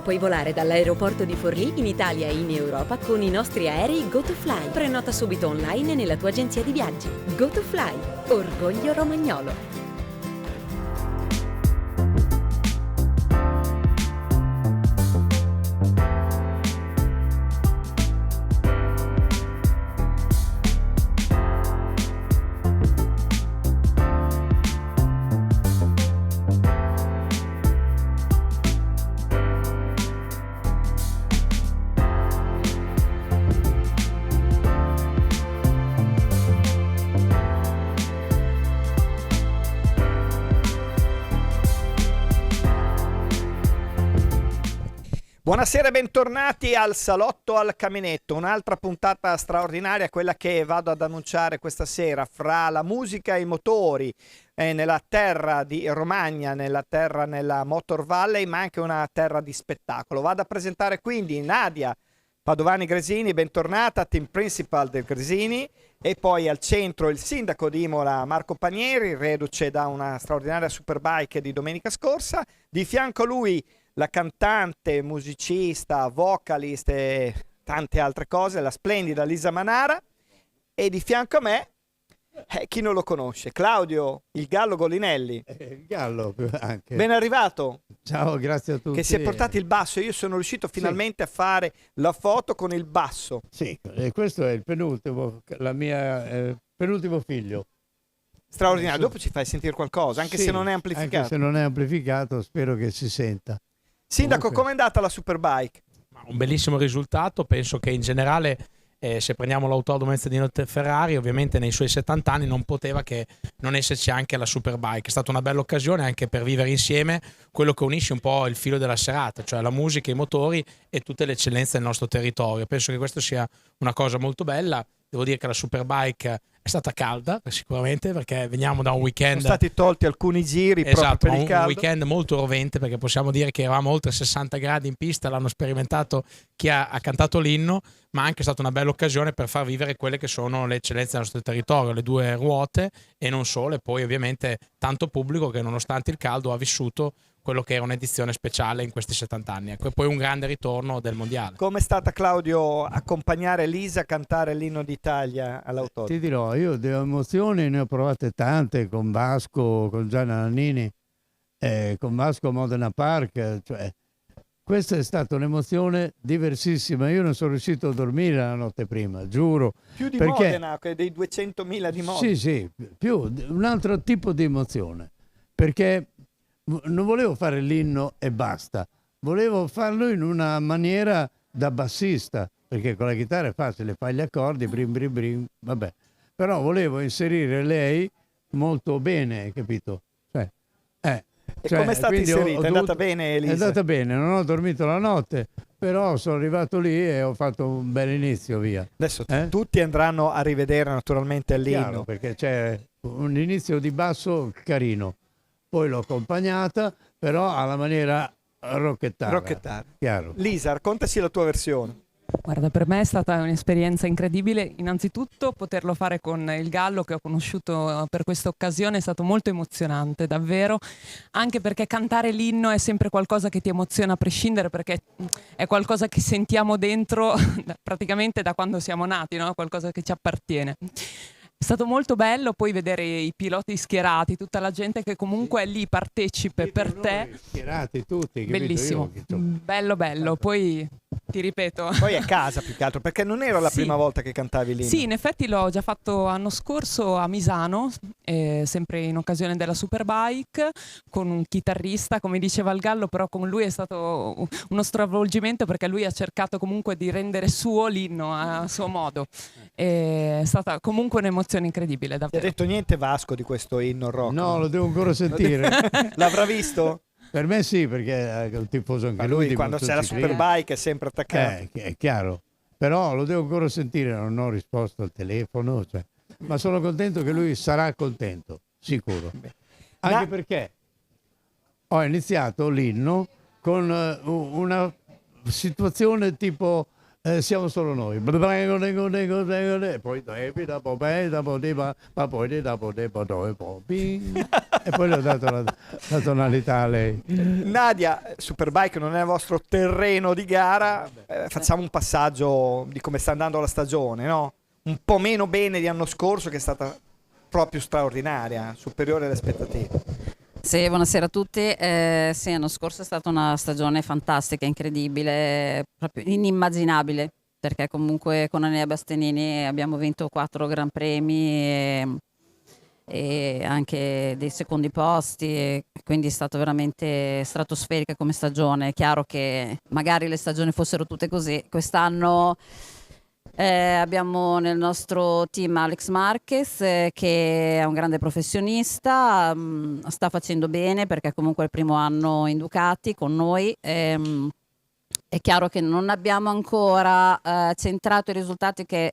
puoi volare dall'aeroporto di Forlì in Italia e in Europa con i nostri aerei GoToFly. Prenota subito online nella tua agenzia di viaggi. GoToFly, orgoglio romagnolo. Buonasera e bentornati al Salotto al Caminetto, un'altra puntata straordinaria, quella che vado ad annunciare questa sera, fra la musica e i motori, nella terra di Romagna, nella Motor Valley, ma anche una terra di spettacolo. Vado a presentare quindi Nadia Padovani Gresini, bentornata, team principal del Gresini, e poi al centro il sindaco di Imola Marco Panieri, reduce da una straordinaria superbike di domenica scorsa, di fianco a lui la cantante, musicista, vocalist e tante altre cose, la splendida Lisa Manara, e di fianco a me, chi non lo conosce, Claudio il Gallo Golinelli. Il Gallo anche. Ben arrivato. Ciao, grazie a tutti. Che si è portato il basso, io sono riuscito finalmente a fare la foto con il basso. Sì, e questo è il penultimo, penultimo figlio. Straordinario, dopo ci fai sentire qualcosa, anche se non è amplificato. Anche se non è amplificato, spero che si senta. Sindaco, com'è andata la Superbike? Un bellissimo risultato, penso che in generale se prendiamo l'autodromo di Ferrari, ovviamente nei suoi 70 anni non poteva che non esserci anche la Superbike. È stata una bella occasione anche per vivere insieme quello che unisce un po' il filo della serata, cioè la musica, i motori e tutte le eccellenze del nostro territorio. Penso che questo sia una cosa molto bella. Devo dire che la Superbike è stata calda sicuramente, perché veniamo da un weekend. Sono stati tolti alcuni giri, esatto, proprio per il caldo. Un weekend molto rovente, perché possiamo dire che eravamo oltre 60 gradi in pista, l'hanno sperimentato chi ha cantato l'inno, ma anche è stata una bella occasione per far vivere quelle che sono le eccellenze del nostro territorio, le due ruote e non solo, e poi ovviamente tanto pubblico che nonostante il caldo ha vissuto quello che era un'edizione speciale in questi 70 anni. Ecco, e poi un grande ritorno del mondiale. Come è stata, Claudio, accompagnare Lisa a cantare l'inno d'Italia all'autodromo? Ti dirò, io di emozioni ne ho provate tante con Vasco, con Gianna Nannini, con Vasco a Modena Park, cioè questa è stata un'emozione diversissima. Io non sono riuscito a dormire la notte prima, giuro. Più di perché, Modena, dei 200.000 di Modena. Sì, più, un altro tipo di emozione, perché non volevo fare l'inno e basta, volevo farlo in una maniera da bassista, perché con la chitarra è facile, fai gli accordi, brim brim brim, vabbè. Però volevo inserire lei molto bene, capito? E come è stata inserita? È andata bene, Elisa? È andata bene, non ho dormito la notte, però sono arrivato lì e ho fatto un bel inizio, via. Adesso tutti andranno a rivedere naturalmente l'inno. Chiaro, perché c'è un inizio di basso carino. Poi l'ho accompagnata, però alla maniera rocchettara. Chiaro. Lisa, raccontaci la tua versione. Guarda, per me è stata un'esperienza incredibile. Innanzitutto poterlo fare con il Gallo, che ho conosciuto per questa occasione, è stato molto emozionante, davvero, anche perché cantare l'inno è sempre qualcosa che ti emoziona a prescindere, perché è qualcosa che sentiamo dentro praticamente da quando siamo nati, no? Qualcosa che ci appartiene. È stato molto bello poi vedere i piloti schierati, tutta la gente che comunque è lì, partecipe per te. Schierati tutti. Bellissimo, bello. Poi ti ripeto. Poi a casa più che altro, perché non era la prima volta che cantavi l'inno. Sì, in effetti l'ho già fatto l'anno scorso a Misano, sempre in occasione della Superbike, con un chitarrista, come diceva il Gallo, però con lui è stato uno stravolgimento, perché lui ha cercato comunque di rendere suo l'inno a suo modo. È stata comunque un'emozione incredibile, davvero. Ti ha detto niente Vasco di questo inno rock? No, lo devo ancora sentire. L'avrà visto? Per me sì, perché è un tifoso anche ma lui quando c'è la Superbike è sempre attaccato. È chiaro, però lo devo ancora sentire, non ho risposto al telefono, ma sono contento che lui sarà contento, sicuro. Anche perché ho iniziato l'inno con una situazione tipo siamo solo noi. E poi e poi le ho dato la tonalità a lei. Nadia, Superbike non è il vostro terreno di gara, facciamo un passaggio di come sta andando la stagione, no? Un po' meno bene di anno scorso, che è stata proprio straordinaria, superiore alle aspettative. Sì, buonasera a tutti. Sì, l'anno scorso è stata una stagione fantastica, incredibile, proprio inimmaginabile, perché comunque con Enea Bastianini abbiamo vinto 4 Gran Premi e anche dei secondi posti, e quindi è stato veramente stratosferica come stagione. È chiaro che magari le stagioni fossero tutte così. Quest'anno abbiamo nel nostro team Alex Marquez, che è un grande professionista, sta facendo bene perché comunque è il primo anno in Ducati con noi. È chiaro che non abbiamo ancora centrato i risultati che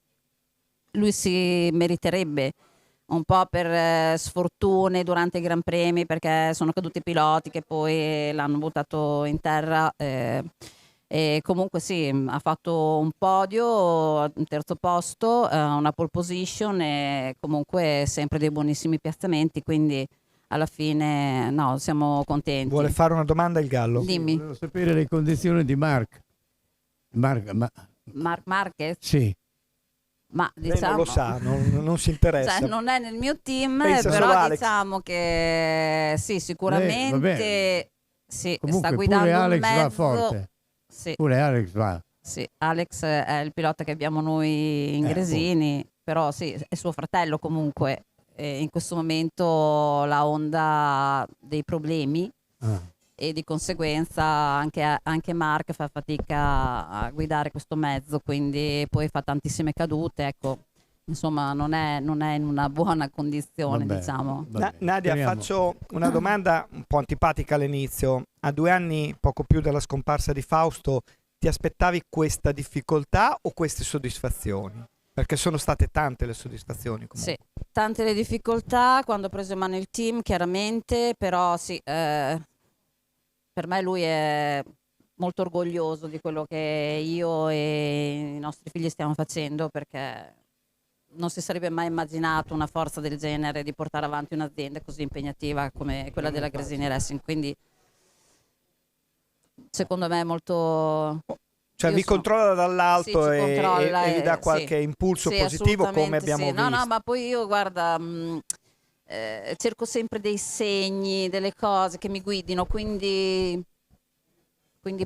lui si meriterebbe, un po' per sfortune durante i Gran Premi, perché sono caduti i piloti che poi l'hanno buttato in terra. E comunque sì, ha fatto un podio, un terzo posto, una pole position e comunque sempre dei buonissimi piazzamenti, quindi alla fine no, siamo contenti. Vuole fare una domanda il Gallo? Dimmi. Volevo sapere le condizioni di Mark. Mark Marquez? Sì. Ma Lei diciamo, non lo sa, non si interessa. cioè, non è nel mio team, Pensa solo però Alex. diciamo che sì, sicuramente sì, Comunque sta guidando pure un Alex va mezzo. forte. Sì. Pure Alex va. Sì, Alex è il pilota che abbiamo noi in Gresini, però sì, è suo fratello comunque. In questo momento la Honda ha dei problemi e di conseguenza anche Mark fa fatica a guidare questo mezzo, quindi poi fa tantissime cadute, ecco. Insomma, non è in una buona condizione, Vabbè, diciamo. vabbè, Nadia, speriamo. faccio una domanda un po' antipatica all'inizio. A 2 anni, poco più della scomparsa di Fausto, ti aspettavi questa difficoltà o queste soddisfazioni? Perché sono state tante le soddisfazioni comunque. Sì, tante le difficoltà quando ho preso in mano il team, chiaramente, però sì, per me lui è molto orgoglioso di quello che io e i nostri figli stiamo facendo, perché non si sarebbe mai immaginato una forza del genere di portare avanti un'azienda così impegnativa come quella della Gresini Racing, quindi secondo me è molto... Cioè io vi sono- controlla dall'alto Sì, ci controlla e vi dà qualche sì. impulso Sì, positivo, come assolutamente abbiamo sì. visto. No, ma poi io, guarda, cerco sempre dei segni, delle cose che mi guidino, quindi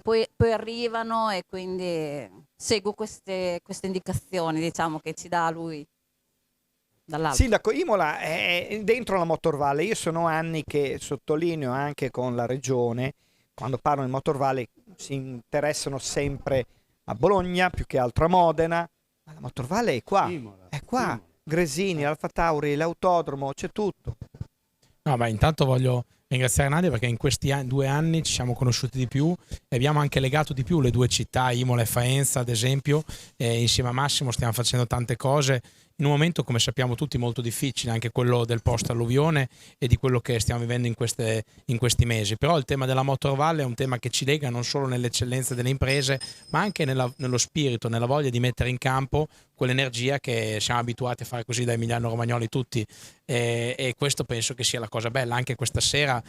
poi arrivano e quindi seguo queste indicazioni, diciamo, che ci dà lui dall'alto. Sindaco, Imola è dentro la Motorvalle. Io sono anni che sottolineo anche con la regione, quando parlano di Motorvalle si interessano sempre a Bologna, più che altro a Modena, ma la Motorvalle è qua, Imola, è qua. Imola. Gresini, Alfa Tauri, l'autodromo, c'è tutto. No, ma intanto voglio ringraziare Nadia perché in questi 2 anni ci siamo conosciuti di più e abbiamo anche legato di più le due città, Imola e Faenza ad esempio, e insieme a Massimo stiamo facendo tante cose in un momento, come sappiamo tutti, molto difficile, anche quello del post alluvione e di quello che stiamo vivendo in questi mesi. Però il tema della Motorvalle è un tema che ci lega non solo nelle eccellenze delle imprese, ma anche nello spirito, nella voglia di mettere in campo quell'energia che siamo abituati a fare così da Emiliano Romagnoli tutti, e questo penso che sia la cosa bella. Anche questa sera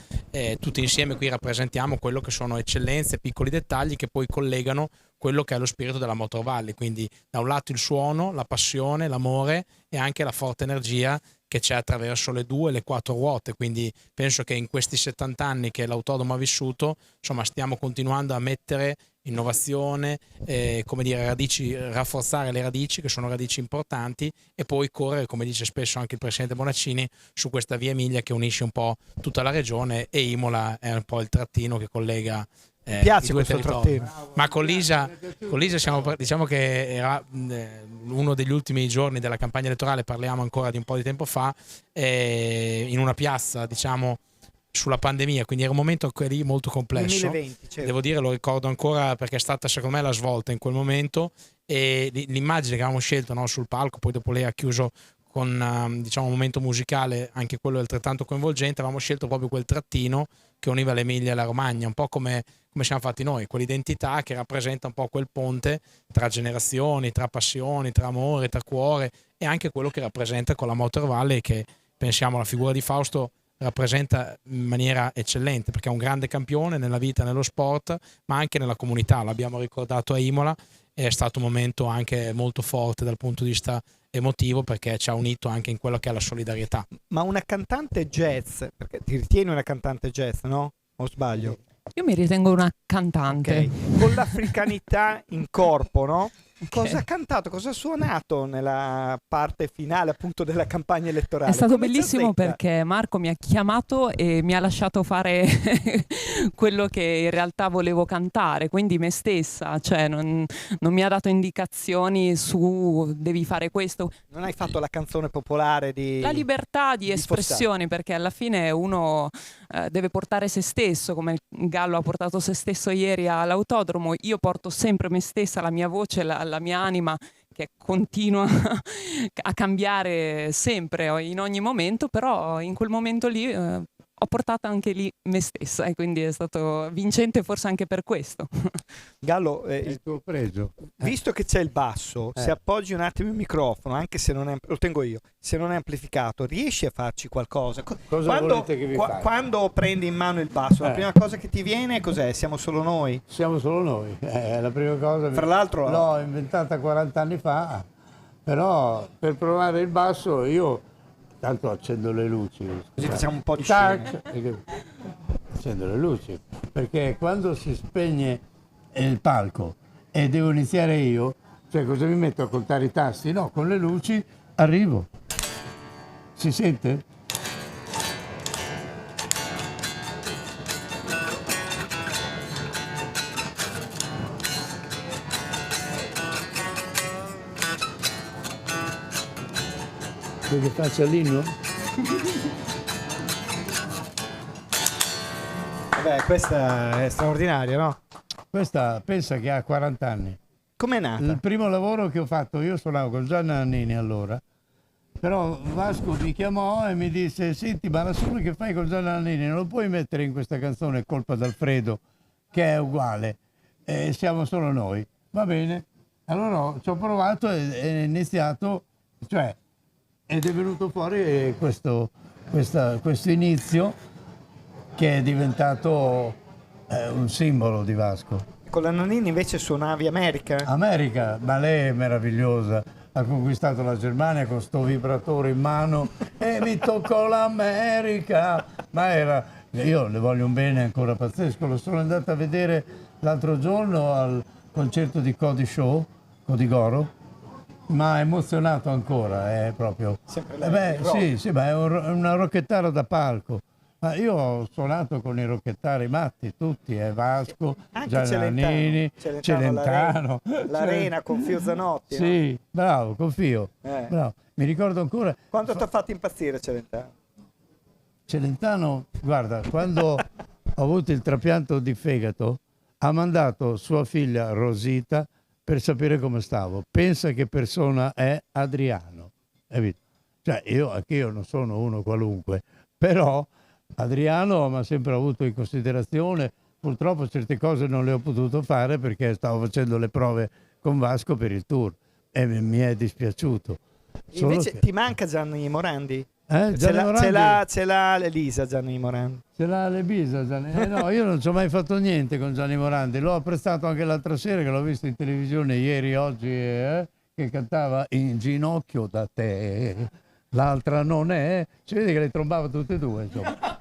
tutti insieme qui rappresentiamo quello che sono eccellenze, piccoli dettagli che poi collegano quello che è lo spirito della Motorvalle, quindi da un lato il suono, la passione, l'amore e anche la forte energia che c'è attraverso le 2 e le 4 ruote. Quindi penso che in questi 70 anni che l'autodromo ha vissuto, insomma, stiamo continuando a mettere innovazione, come dire, radici, rafforzare le radici che sono radici importanti, e poi correre, come dice spesso anche il presidente Bonaccini, su questa via Emilia che unisce un po' tutta la regione, e Imola è un po' il trattino che collega Mi piace i due questo territori. trattino. Ma con Lisa diciamo che era uno degli ultimi giorni della campagna elettorale, parliamo ancora di un po' di tempo fa, in una piazza, diciamo, sulla pandemia, quindi era un momento anche lì molto complesso. 2020, certo. Devo dire, lo ricordo ancora perché è stata secondo me la svolta in quel momento, e l'immagine che avevamo scelto, no, sul palco, poi dopo lei ha chiuso con diciamo un momento musicale, anche quello altrettanto coinvolgente. Avevamo scelto proprio quel trattino che univa l'Emilia e la Romagna, un po' come come siamo fatti noi, quell'identità che rappresenta un po' quel ponte tra generazioni, tra passioni, tra amore, tra cuore, e anche quello che rappresenta con la Motor Valley, che pensiamo alla figura di Fausto rappresenta in maniera eccellente, perché è un grande campione nella vita, nello sport, ma anche nella comunità. L'abbiamo ricordato a Imola, è stato un momento anche molto forte dal punto di vista emotivo, perché ci ha unito anche in quello che è la solidarietà. Ma una cantante jazz, perché ti ritieni una cantante jazz, no? O sbaglio? Io mi ritengo una cantante. Ok. Con l'africanità in corpo, no? Cosa ha cantato, cosa ha suonato nella parte finale appunto della campagna elettorale? È stato Come bellissimo Zazzetta? perché Marco mi ha chiamato e mi ha lasciato fare quello che in realtà volevo cantare, quindi me stessa, cioè non mi ha dato indicazioni su devi fare questo. Non hai fatto la canzone popolare di... La libertà di Fossati. espressione, perché alla fine uno deve portare se stesso, come il Gallo ha portato se stesso ieri all'autodromo. Io porto sempre me stessa, la mia voce, la mia anima, che continua a cambiare sempre, in ogni momento, però in quel momento lì ho portato anche lì me stessa, e quindi è stato vincente forse anche per questo. Gallo, È il tuo pregio. visto che c'è il basso, se appoggi un attimo il microfono, anche se non è, lo tengo io, se non è amplificato, riesci a farci qualcosa? Cosa volete che vi faccia? Quando prendi in mano il basso, la prima cosa che ti viene cos'è? Siamo solo noi? Siamo solo noi, è la prima cosa. Fra l'altro l'ho inventata 40 anni fa, però per provare il basso io tanto accendo le luci. Così facciamo un po' di scena. Tac, accendo le luci, perché quando si spegne il palco e devo iniziare io, cioè cosa mi metto a contare i tasti? No, con le luci arrivo. Si sente? Vuoi che faccia l'inno? Vabbè, questa è straordinaria, no? Questa pensa che ha 40 anni. Com'è nata? Il primo lavoro che ho fatto, io suonavo con Gianni Nannini allora, però Vasco mi chiamò e mi disse: senti, ma la solo che fai con Gianni Nannini non lo puoi mettere in questa canzone Colpa d'Alfredo, che è uguale, siamo solo noi. Va bene, allora ci ho provato e è iniziato, cioè, ed è venuto fuori questo inizio che è diventato un simbolo di Vasco. Con la Nannini invece suonavi America? America, ma lei è meravigliosa, ha conquistato la Germania con sto vibratore in mano e mi toccò l'America, ma io le voglio un bene ancora pazzesco. Lo sono andato a vedere l'altro giorno al concerto di Cody Goro, ma ha emozionato ancora, è proprio... Sempre lei, sì, ma è una rocchettara da palco. Ma io ho suonato con i rocchettari matti, tutti, Vasco, Anche Giannanini, Celentano. L'Arena con Fio Zanotti, no? Sì, bravo, con Fio. Bravo. Mi ricordo ancora... Quando ti ha fatto impazzire Celentano? Celentano, guarda, quando ho avuto il trapianto di fegato, ha mandato sua figlia Rosita per sapere come stavo. Pensa che persona è Adriano. Capito? Cioè, anche io non sono uno qualunque, però Adriano mi ha sempre avuto in considerazione. Purtroppo certe cose non le ho potuto fare perché stavo facendo le prove con Vasco per il tour e mi è dispiaciuto. Invece ti manca Gianni Morandi? Gianni Ce l'ha Elisa Gianni Morandi. Ce l'ha l'Elisa Gianni. No, io non ci ho mai fatto niente con Gianni Morandi. L'ho apprezzato anche l'altra sera, che l'ho visto in televisione ieri, oggi, che cantava In ginocchio da te, l'altra non è. Si vede che le trombava tutte e due, insomma.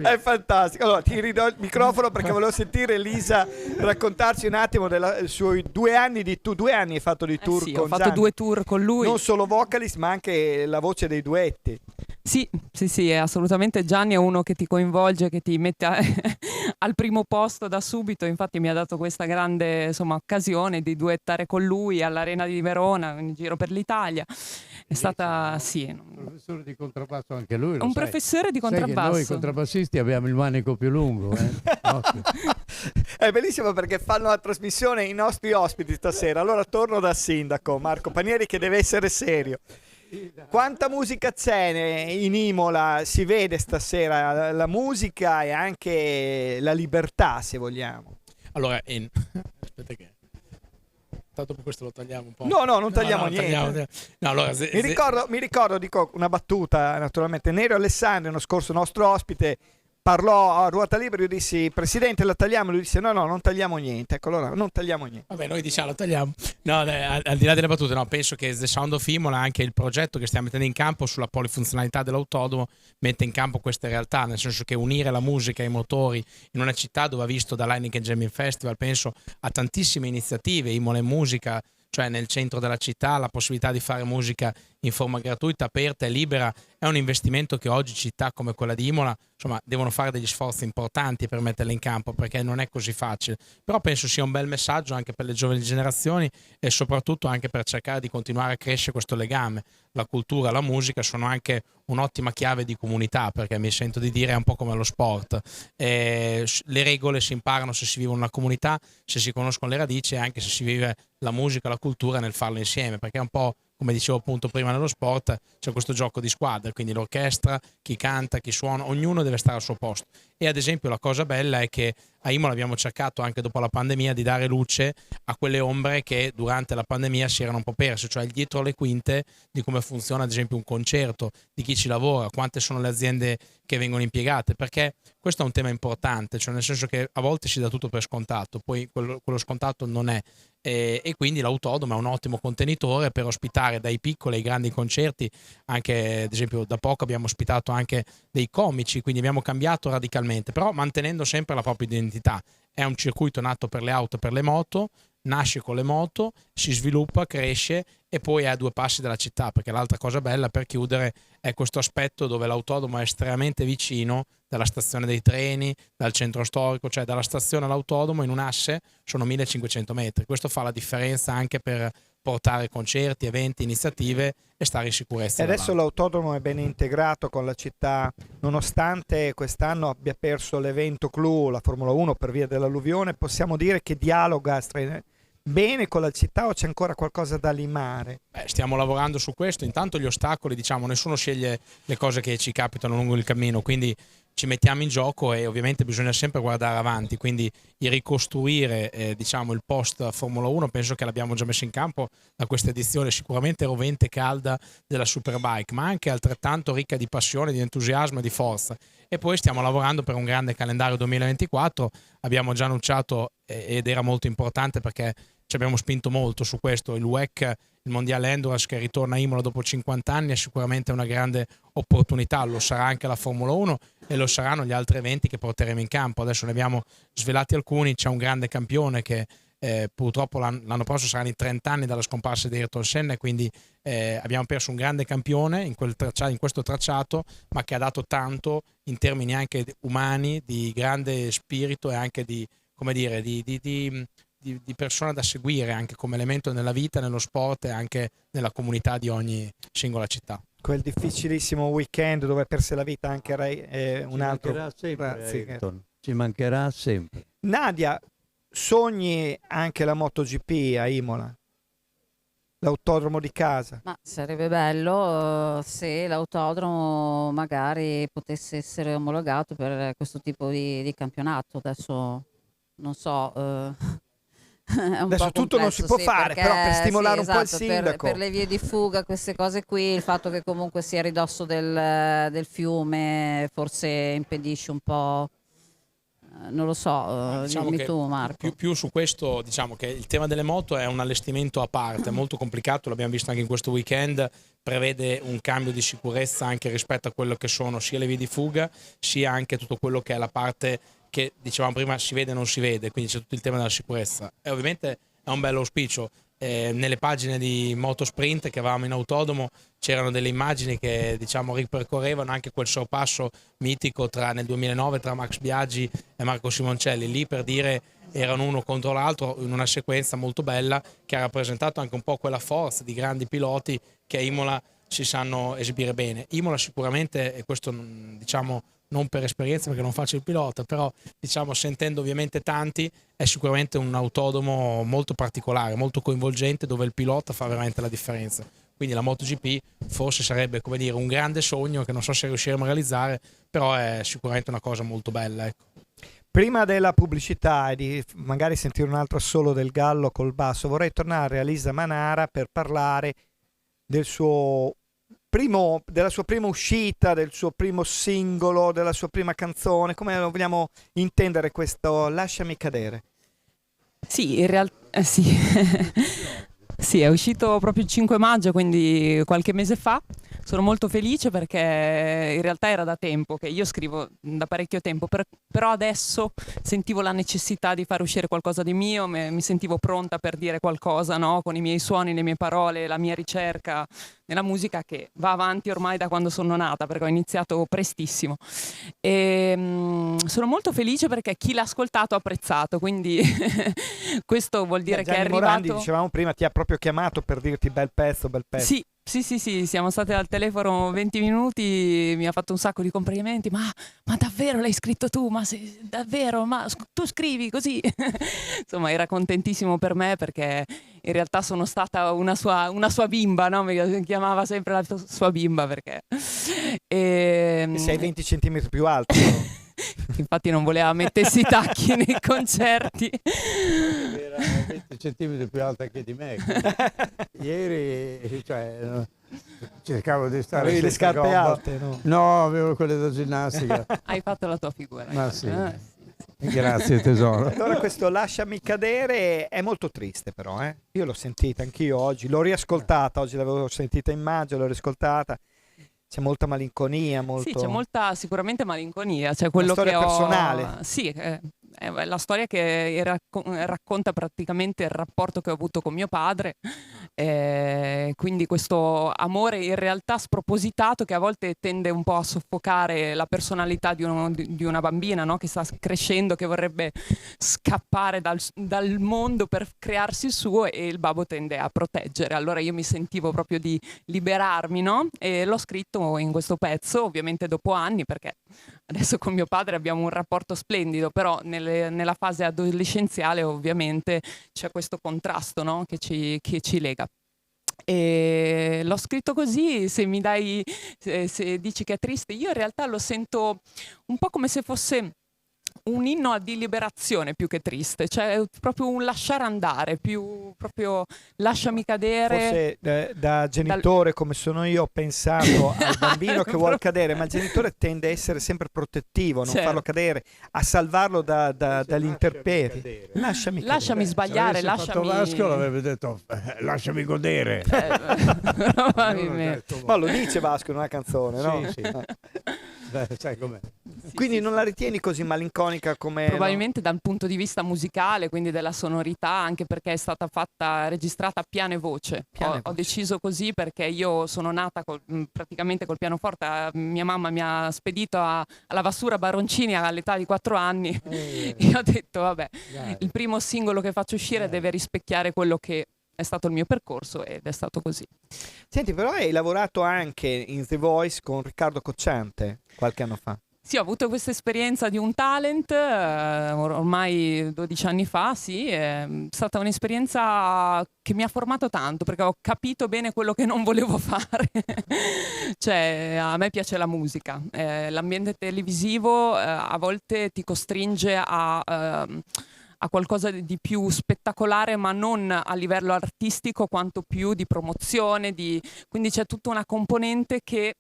È fantastico. Allora ti ridò il microfono perché volevo sentire Elisa raccontarci un attimo dei suoi 2 anni di tour. 2 anni hai fatto di tour sì, con ho fatto Gianni. 2 tour con lui. Non solo vocalist ma anche la voce dei duetti. Sì, assolutamente. Gianni è uno che ti coinvolge, che ti mette al primo posto da subito. Infatti mi ha dato questa grande occasione di duettare con lui all'Arena di Verona, in giro per l'Italia. È stata, un professore di contrabbasso anche lui. Un professore di contrabbasso. Noi contrabbassisti abbiamo il manico più lungo. È bellissimo perché fanno la trasmissione i nostri ospiti stasera. Allora torno dal sindaco Marco Panieri che deve essere serio. Quanta musica c'è in Imola? Si vede stasera la musica e anche la libertà, se vogliamo. Allora, aspetta che... Tanto per questo lo tagliamo un po'. No, non tagliamo niente. No, allora, Mi ricordo, dico una battuta, naturalmente. Nero Alessandro, l'anno scorso nostro ospite, parlò a ruota libera. Io dissi: Presidente, la tagliamo? Lui disse: no, non tagliamo niente. Ecco, allora non tagliamo niente. Vabbè, noi diciamo, lo tagliamo. No, al di là delle battute, no, penso che The Sound of Imola, anche il progetto che stiamo mettendo in campo sulla polifunzionalità dell'autodromo, mette in campo queste realtà, nel senso che unire la musica e i motori in una città dove ha visto da Heineken Jamming Festival, penso a tantissime iniziative, Imola in musica, cioè nel centro della città, la possibilità di fare musica in forma gratuita, aperta e libera, è un investimento che oggi città come quella di Imola, insomma, devono fare degli sforzi importanti per metterla in campo, perché non è così facile. Però penso sia un bel messaggio anche per le giovani generazioni e soprattutto anche per cercare di continuare a crescere questo legame. La cultura, la musica sono anche un'ottima chiave di comunità, perché mi sento di dire è un po' come lo sport. Le regole si imparano se si vive in una comunità, se si conoscono le radici e anche se si vive la musica, la cultura nel farlo insieme, perché è un po', come dicevo appunto prima nello sport, c'è questo gioco di squadra, quindi l'orchestra, chi canta, chi suona, ognuno deve stare al suo posto. E ad esempio la cosa bella è che a Imola abbiamo cercato anche dopo la pandemia di dare luce a quelle ombre che durante la pandemia si erano un po' perse, cioè il dietro le quinte di come funziona ad esempio un concerto, di chi ci lavora, quante sono le aziende che vengono impiegate, perché questo è un tema importante, cioè nel senso che a volte si dà tutto per scontato, poi quello scontato non è. E quindi l'autodromo è un ottimo contenitore per ospitare dai piccoli ai grandi concerti, anche ad esempio da poco abbiamo ospitato anche dei comici, quindi abbiamo cambiato radicalmente, però mantenendo sempre la propria identità. È un circuito nato per le auto e per le moto, nasce con le moto, si sviluppa, cresce e poi è a due passi dalla città, perché l'altra cosa bella per chiudere è questo aspetto dove l'autodromo è estremamente vicino dalla stazione dei treni, dal centro storico, cioè dalla stazione all'autodromo in un asse sono 1500 metri. Questo fa la differenza anche per portare concerti, eventi, iniziative e stare in sicurezza. E adesso l'autodromo è ben integrato con la città, nonostante quest'anno abbia perso l'evento clou, la Formula 1 per via dell'alluvione. Possiamo dire che dialoga bene con la città o c'è ancora qualcosa da limare? Stiamo lavorando su questo. Intanto gli ostacoli, diciamo, nessuno sceglie le cose che ci capitano lungo il cammino, quindi ci mettiamo in gioco e ovviamente bisogna sempre guardare avanti, quindi il ricostruire diciamo il post Formula 1 penso che l'abbiamo già messo in campo da questa edizione, sicuramente rovente e calda della Superbike, ma anche altrettanto ricca di passione, di entusiasmo e di forza. E poi stiamo lavorando per un grande calendario 2024, abbiamo già annunciato ed era molto importante perché ci abbiamo spinto molto su questo, il WEC, il Mondiale Endurance che ritorna a Imola dopo 50 anni è sicuramente una grande opportunità, lo sarà anche la Formula 1 e lo saranno gli altri eventi che porteremo in campo. Adesso ne abbiamo svelati alcuni, c'è un grande campione che purtroppo l'anno prossimo saranno i 30 anni dalla scomparsa di Ayrton Senna e quindi abbiamo perso un grande campione in questo tracciato, ma che ha dato tanto in termini anche umani, di grande spirito e anche di, come dire, di persona da seguire anche come elemento nella vita, nello sport e anche nella comunità di ogni singola città. Quel difficilissimo weekend dove perse la vita anche un altro. Mancherà sempre, ci mancherà sempre. Nadia, sogni anche la MotoGP a Imola? L'autodromo di casa? Ma sarebbe bello se l'autodromo magari potesse essere omologato per questo tipo di campionato. Adesso non so. È un Adesso po' tutto non si può fare, perché, però per stimolare un po' il esatto, sindaco. per le vie di fuga, queste cose qui, il fatto che comunque sia a ridosso del fiume forse impedisce un po', non lo so, diciamo dimmi tu Marco. Più su questo, diciamo che il tema delle moto è un allestimento a parte, molto complicato, l'abbiamo visto anche in questo weekend, prevede un cambio di sicurezza anche rispetto a quello che sono sia le vie di fuga, sia anche tutto quello che è la parte che dicevamo prima si vede e non si vede, quindi c'è tutto il tema della sicurezza e ovviamente è un bello auspicio. Nelle pagine di Motosprint che avevamo in autodromo c'erano delle immagini che diciamo ripercorrevano anche quel sorpasso mitico nel 2009 tra Max Biaggi e Marco Simoncelli, lì per dire erano uno contro l'altro in una sequenza molto bella che ha rappresentato anche un po' quella forza di grandi piloti che a Imola si sanno esibire bene. Imola sicuramente, e questo diciamo non per esperienza perché non faccio il pilota, però diciamo sentendo ovviamente tanti è sicuramente un autodromo molto particolare, molto coinvolgente dove il pilota fa veramente la differenza. quindi la MotoGP forse sarebbe, come dire, un grande sogno che non so se riusciremo a realizzare, però è sicuramente una cosa molto bella, ecco. Prima della pubblicità e di magari sentire un altro assolo del Gallo col basso, vorrei tornare a Lisa Manara per parlare della sua prima uscita, del suo primo singolo, della sua prima canzone. Come lo vogliamo intendere questo Lasciami cadere? Sì, in realtà sì. Sì, è uscito proprio il 5 maggio, quindi qualche mese fa. Sono molto felice perché in realtà era da tempo che io scrivo da parecchio tempo, però adesso sentivo la necessità di far uscire qualcosa di mio, mi sentivo pronta per dire qualcosa, no? Con i miei suoni, le mie parole, la mia ricerca nella musica che va avanti ormai da quando sono nata, perché ho iniziato prestissimo. E sono molto felice perché chi l'ha ascoltato ha apprezzato, quindi questo vuol dire che è arrivato... Morandi, dicevamo prima, ti ha proprio chiamato per dirti bel pezzo, bel pezzo. Sì, siamo state al telefono 20 minuti, mi ha fatto un sacco di complimenti, ma davvero l'hai scritto tu? Davvero? Ma tu scrivi così? Insomma, era contentissimo per me perché in realtà sono stata una sua bimba, no? Mi chiamava sempre la sua bimba perché... E sei 20 centimetri più alto. Infatti non voleva mettersi i tacchi nei concerti. Era 20 centimetri più alta che di me. Ieri cercavo di stare... Avevi le scarpe alte, no? No, avevo quelle da ginnastica. Hai fatto la tua figura. Ma sì. Sì. Grazie tesoro. Allora questo Lasciami cadere è molto triste però, eh? Io l'ho sentita anch'io oggi, l'ho riascoltata, oggi l'avevo sentita in maggio, l'ho riascoltata. C'è molta malinconia, Sì, c'è molta sicuramente malinconia, cioè quello una storia che personale. Sì, è la storia che racconta praticamente il rapporto che ho avuto con mio padre, quindi questo amore in realtà spropositato che a volte tende un po' a soffocare la personalità di una bambina, no? Che sta crescendo, che vorrebbe scappare dal mondo per crearsi il suo, e il babbo tende a proteggere. Allora io mi sentivo proprio di liberarmi, no? E l'ho scritto in questo pezzo, ovviamente dopo anni, perché adesso con mio padre abbiamo un rapporto splendido, però nella fase adolescenziale ovviamente c'è questo contrasto, no? che ci lega. E l'ho scritto così. Se dici che è triste, io in realtà lo sento un po' come se fosse un inno di liberazione più che triste, cioè proprio un lasciare andare, più proprio lasciami cadere. Forse da genitore come sono io ho pensato al bambino che vuole cadere, ma il genitore tende a essere sempre protettivo, non farlo cadere, a salvarlo dagli interpeti. Lasciami sbagliare, lasciami... Vasco l'avrebbe detto lasciami godere. Ma lo dice Vasco in una canzone, no? Sì. Sai com'è. Quindi non la ritieni così malinconica come... Probabilmente dal punto di vista musicale, quindi della sonorità, anche perché è stata registrata a piano e voce. Ho deciso così perché io sono nata praticamente col pianoforte. Mia mamma mi ha spedito alla Vassura Baroncini all'età di 4 anni. E ho detto, vabbè, il primo singolo che faccio uscire deve rispecchiare quello che è stato il mio percorso, ed è stato così. Senti, però hai lavorato anche in The Voice con Riccardo Cocciante qualche anno fa. Sì, ho avuto questa esperienza di un talent ormai 12 anni fa, sì, è stata un'esperienza che mi ha formato tanto perché ho capito bene quello che non volevo fare. Cioè, a me piace la musica, l'ambiente televisivo a volte ti costringe a qualcosa di più spettacolare, ma non a livello artistico quanto più di promozione, quindi c'è tutta una componente che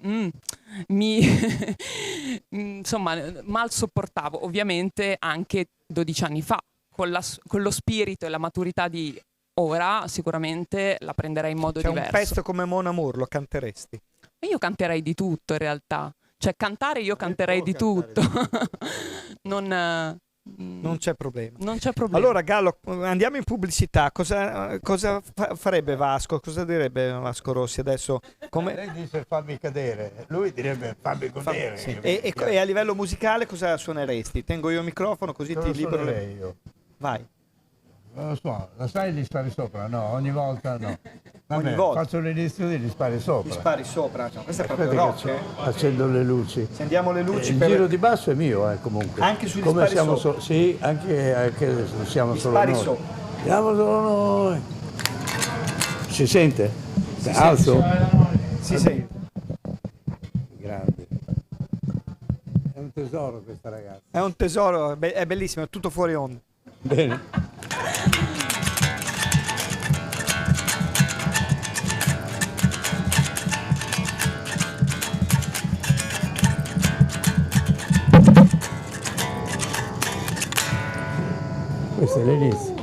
insomma mal sopportavo, ovviamente anche 12 anni fa, con lo spirito e la maturità di ora sicuramente la prenderei in modo diverso. Un pezzo come Mon Amour lo canteresti? Io canterei di tutto in realtà, cioè cantare io canterei di tutto. Non c'è problema. Non c'è problema. Allora Gallo, andiamo in pubblicità. Cosa farebbe Vasco? Cosa direbbe Vasco Rossi adesso? Lei dice fammi cadere, lui direbbe fammi godere. Sì. E a livello musicale cosa suoneresti? Tengo io il microfono così ti libero. Io. Vai. Non lo so, la sai gli spari sopra? No, ogni volta no. Ogni volta. Faccio l'inizio di gli spari sopra. Gli spari sopra, cioè, questo è proprio rock. Accendo le luci. Accendiamo le luci. Il giro di basso è mio, comunque. Anche sugli come spari siamo sopra? Sì, anche siamo gli solo spari noi. sopra. Siamo solo noi. Si sente? Alzo? Si sente. Grande. È un tesoro questa ragazza. È un tesoro, è bellissimo, è tutto fuori onda. Bene. Questo è l'inizio.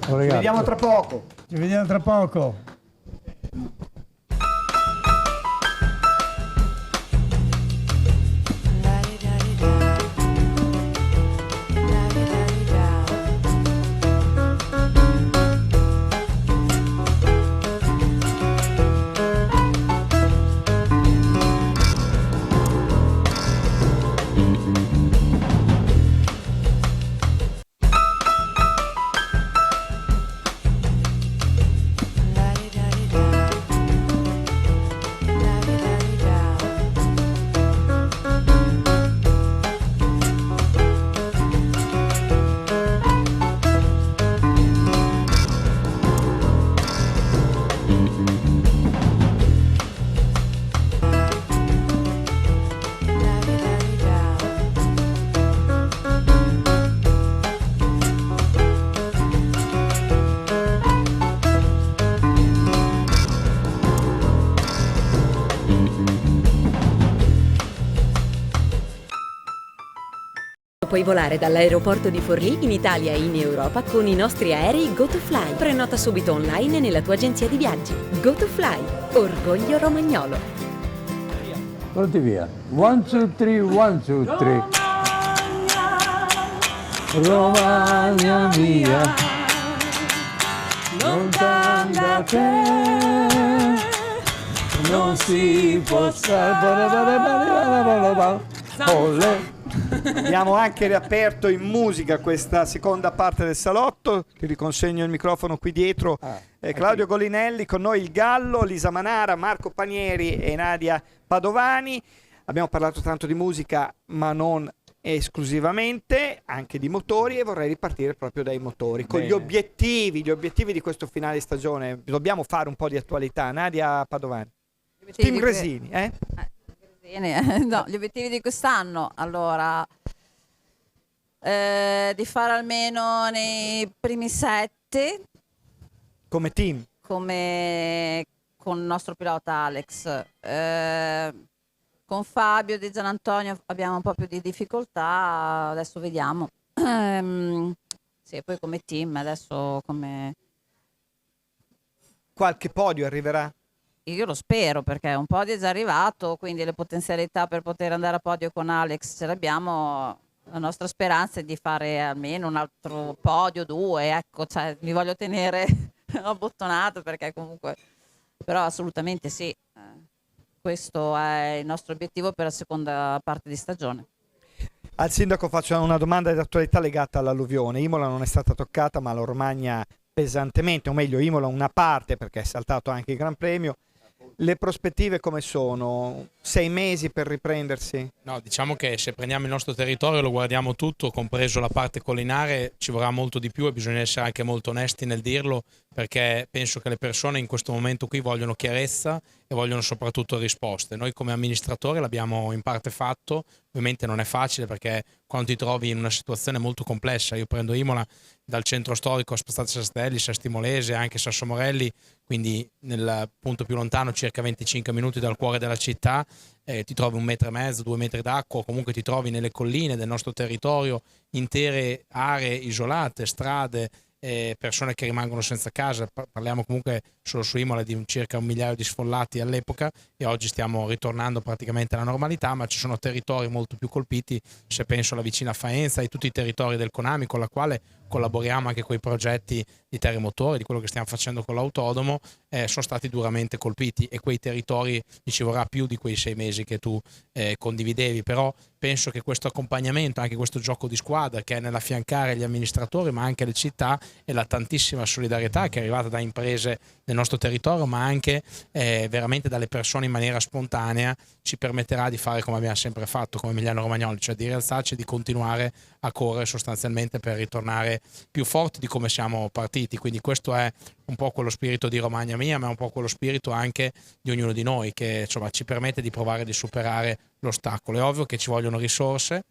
Ci vediamo tra poco. Ci vediamo tra poco. Puoi volare dall'aeroporto di Forlì in Italia e in Europa con i nostri aerei GoToFly. Prenota subito online nella tua agenzia di viaggi. GoToFly, orgoglio romagnolo. Pronti via. 1, 2, 3, 1, 2, 3. Romagna mia, lontano da te, non si può stare. Abbiamo anche riaperto in musica questa seconda parte del salotto. Ti riconsegno il microfono qui dietro. Claudio Golinelli, con noi il Gallo, Lisa Manara, Marco Panieri e Nadia Padovani. Abbiamo parlato tanto di musica, ma non esclusivamente, anche di motori, e vorrei ripartire proprio dai motori. Con gli obiettivi di questo finale stagione. Dobbiamo fare un po' di attualità. Nadia Padovani. Team Gresini, No, gli obiettivi di quest'anno, allora, di fare almeno nei primi 7 come team, come con il nostro pilota Alex. Con Fabio Di Gianantonio abbiamo un po' più di difficoltà, adesso vediamo. Sì, poi come team adesso come... Qualche podio arriverà? Io lo spero, perché un podio è già arrivato, quindi le potenzialità per poter andare a podio con Alex ce l'abbiamo. La nostra speranza è di fare almeno un altro podio, 2, ecco, cioè, mi voglio tenere abbottonato, perché comunque, però assolutamente sì, questo è il nostro obiettivo per la seconda parte di stagione. Al sindaco faccio una domanda di attualità legata all'alluvione. Imola non è stata toccata, ma la Romagna pesantemente, o meglio Imola una parte, perché è saltato anche il Gran Premio. Le prospettive come sono? 6 mesi per riprendersi? No, diciamo che se prendiamo il nostro territorio, lo guardiamo tutto, compreso la parte collinare, ci vorrà molto di più e bisogna essere anche molto onesti nel dirlo, perché penso che le persone in questo momento qui vogliono chiarezza e vogliono soprattutto risposte. Noi come amministratori l'abbiamo in parte fatto, ovviamente non è facile perché quando ti trovi in una situazione molto complessa, io prendo Imola dal centro storico a Spazzate Sastelli, Sastimolese, anche Sassomorelli, quindi nel punto più lontano, circa 25 minuti dal cuore della città, ti trovi 1,5 metri, 2 metri d'acqua, o comunque ti trovi nelle colline del nostro territorio, intere aree isolate, strade, persone che rimangono senza casa. Parliamo comunque solo su Imola di circa 1 migliaio di sfollati all'epoca, e oggi stiamo ritornando praticamente alla normalità, ma ci sono territori molto più colpiti, se penso alla vicina Faenza e tutti i territori del Conami, con la quale collaboriamo anche con i progetti di terremotore, di quello che stiamo facendo con l'autodomo, sono stati duramente colpiti, e quei territori ci vorrà più di quei 6 mesi che tu condividevi. Però penso che questo accompagnamento, anche questo gioco di squadra che è nell'affiancare gli amministratori ma anche le città, e la tantissima solidarietà che è arrivata da imprese del nostro territorio, ma anche veramente dalle persone in maniera spontanea, ci permetterà di fare come abbiamo sempre fatto come Emiliano Romagnoli, cioè di rialzarci e di continuare a correre sostanzialmente per ritornare più forti di come siamo partiti, quindi questo è un po' quello spirito di Romagna Mia, ma è un po' quello spirito anche di ognuno di noi, che insomma ci permette di provare di superare l'ostacolo. È ovvio che ci vogliono risorse,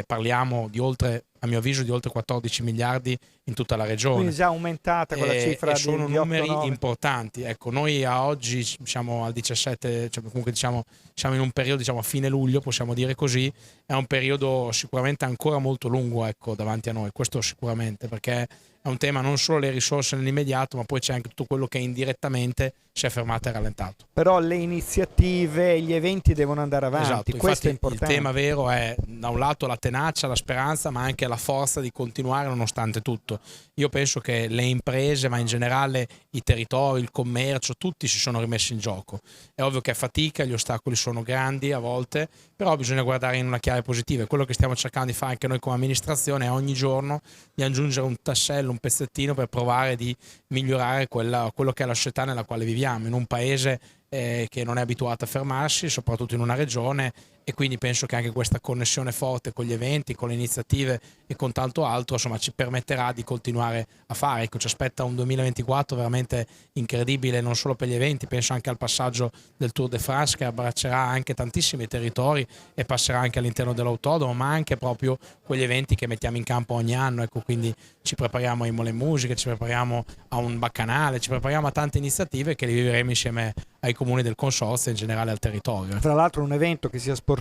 parliamo di a mio avviso di oltre 14 miliardi in tutta la regione. Quindi già aumentata quella cifra e sono di numeri 8-9. importanti. Ecco, noi a oggi siamo al 17, cioè comunque diciamo siamo in un periodo, diciamo a fine luglio, possiamo dire così, è un periodo sicuramente ancora molto lungo, ecco, davanti a noi, questo sicuramente, perché è un tema non solo le risorse nell'immediato, ma poi c'è anche tutto quello che indirettamente si è fermato e rallentato. Però le iniziative, gli eventi devono andare avanti, Esatto, questo è infatti importante. il tema vero è da un lato la tenacia, la speranza, ma anche la forza di continuare nonostante tutto. Io penso che le imprese, ma in generale i territori, il commercio, tutti si sono rimessi in gioco. È ovvio che è fatica, gli ostacoli sono grandi a volte, però bisogna guardare in una chiave positiva. E quello che stiamo cercando di fare anche noi come amministrazione è ogni giorno di aggiungere un tassello, un pezzettino per provare di migliorare quello che è la società nella quale viviamo, in un paese che non è abituato a fermarsi, soprattutto in una regione, e quindi penso che anche questa connessione forte con gli eventi, con le iniziative e con tanto altro, insomma, ci permetterà di continuare a fare. Ecco, ci aspetta un 2024 veramente incredibile, non solo per gli eventi, penso anche al passaggio del Tour de France, che abbraccerà anche tantissimi territori e passerà anche all'interno dell'autodromo, ma anche proprio quegli eventi che mettiamo in campo ogni anno. Ecco, quindi ci prepariamo a Imola in Musica, ci prepariamo a un Baccanale, ci prepariamo a tante iniziative che le vivremo insieme ai comuni del consorzio e in generale al territorio. Tra l'altro un evento che sia sportivo